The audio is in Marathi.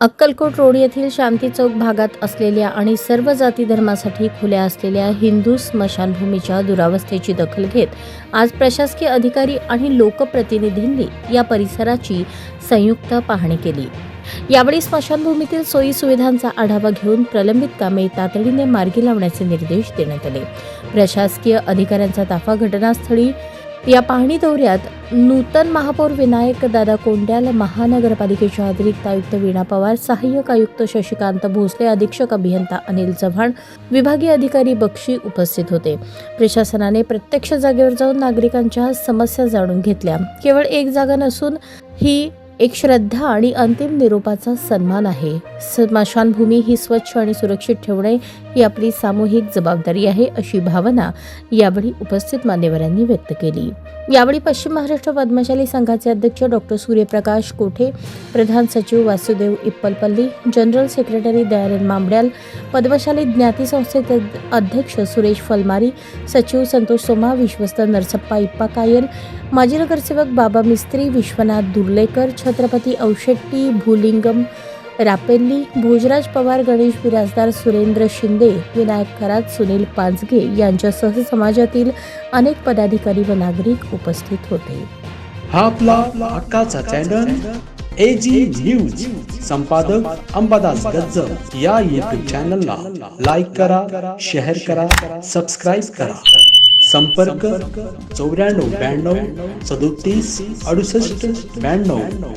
अक्कलकोट रोड येथील शांती चौक भागात असलेल्या आणि सर्व जाती धर्मासाठी खुल्या असलेल्या हिंदू स्मशानभूमीच्या दुरावस्थेची दखल घेत आज प्रशासकीय अधिकारी आणि लोकप्रतिनिधींनी या परिसराची संयुक्त पाहणी केली। यावेळी स्मशानभूमीतील सोयी सुविधांचा आढावा घेऊन प्रलंबित कामे तातडीने मार्गी लावण्याचे निर्देश देण्यात आले। प्रशासकीय अधिकाऱ्यांचा ताफा घटनास्थळी या पाहणी दौऱ्यात नूतन महापौर विनायक दादा कोंड्याल, महानगरपालिकेच्या अतिरिक्त आयुक्त वीणा पवार, सहाय्यक आयुक्त शशिकांत भोसले, अधीक्षक अभियंता अनिल चव्हाण, विभागीय अधिकारी बक्षी उपस्थित होते। प्रशासनाने प्रत्यक्ष जागेवर जाऊन नागरिकांच्या समस्या जाणून घेतल्या। केवळ एक जागा नसून ही एक श्रद्धा आणि अंतिम निरोपाचा सन्मान आहे। स्मशानभूमी ही स्वच्छ आणि सुरक्षित ठेवणे ही आपली सामूहिक जबाबदारी आहे, अशी भावना यावेळी उपस्थित मान्यवरांनी व्यक्त केली। यावेळी पश्चिम महाराष्ट्र पद्मशाली संघाचे अध्यक्ष डॉक्टर सूर्यप्रकाश कोठे, प्रधान सचिव वासुदेव इप्पलपल्ली, जनरल सेक्रेटरी दयानंद मांबड्याल, पद्मशाली ज्ञाती संस्थेचे अध्यक्ष सुरेश फलमारी, सचिव संतोष सोमा, विश्वस्त नरसप्पा इप्पा कायल, माजी नगरसेवक बाबा मिस्त्री, विश्वनाथ दुर्लेकर, छत्रपती औशेट्टी, भूलिंगम रापेल्ली, भोजराज पवार, गणेश बिराजदार, सुरेंद्र शिंदे, विनायक खरात, सुनील पांजगे यांच्यासह समाजातील अनेक पदाधिकारी व नागरिक उपस्थित होते। हा आपला हक्काचा चॅनल AG न्यूज, संपादक अंबादास गज्जर या YouTube चॅनलला लाईक करा, शेअर करा, सबस्क्राईब करा। संपर्क 94 92 37 68 92।